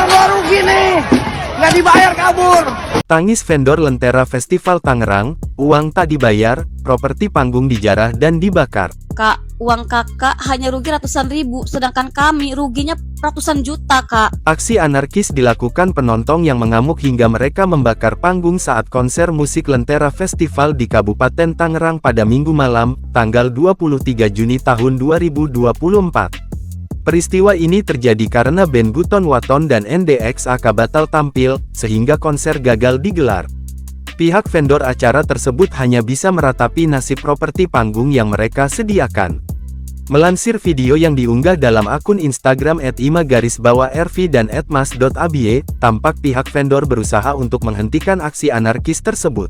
gua rugi nih. Nggak dibayar kabur. Tangis vendor Lentera Festival Tangerang, uang tak dibayar, properti panggung dijarah dan dibakar. Kak, uang kakak hanya rugi ratusan ribu, sedangkan kami ruginya ratusan juta, Kak. Aksi anarkis dilakukan penonton yang mengamuk hingga mereka membakar panggung saat konser musik Lentera Festival di Kabupaten Tangerang pada Minggu malam, tanggal 23 Juni tahun 2024. Peristiwa ini terjadi karena band Buton Waton dan NDXAK batal tampil, sehingga konser gagal digelar. Pihak vendor acara tersebut hanya bisa meratapi nasib properti panggung yang mereka sediakan. Melansir video yang diunggah dalam akun Instagram @ima_rv dan @mas.aby, tampak pihak vendor berusaha untuk menghentikan aksi anarkis tersebut.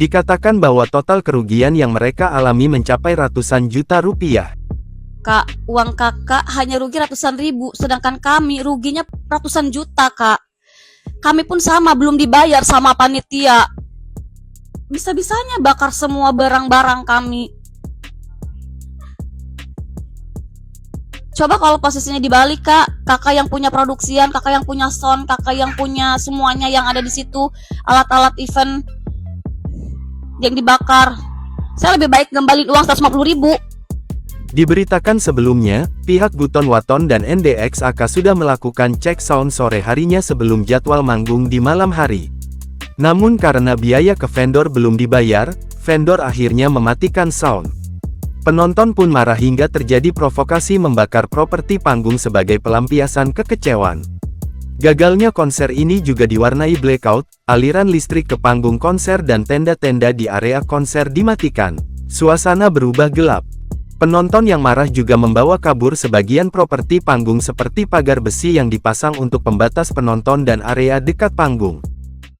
Dikatakan bahwa total kerugian yang mereka alami mencapai ratusan juta rupiah. Kak, uang kakak hanya rugi ratusan ribu, sedangkan kami ruginya ratusan juta, Kak. Kami pun sama, belum dibayar sama panitia. Bisa-bisanya bakar semua barang-barang kami. Coba kalau posisinya dibalik, Kak. Kakak yang punya produksian, kakak yang punya sound, kakak yang punya semuanya yang ada di situ, alat-alat event yang dibakar. Saya lebih baik ngembalin uang 150.000. Diberitakan sebelumnya, pihak Buton Waton dan NDXAK sudah melakukan cek sound sore harinya sebelum jadwal manggung di malam hari. Namun karena biaya ke vendor belum dibayar, vendor akhirnya mematikan sound. Penonton pun marah hingga terjadi provokasi membakar properti panggung sebagai pelampiasan kekecewaan. Gagalnya konser ini juga diwarnai blackout, aliran listrik ke panggung konser dan tenda-tenda di area konser dimatikan. Suasana berubah gelap. Penonton yang marah juga membawa kabur sebagian properti panggung seperti pagar besi yang dipasang untuk pembatas penonton dan area dekat panggung.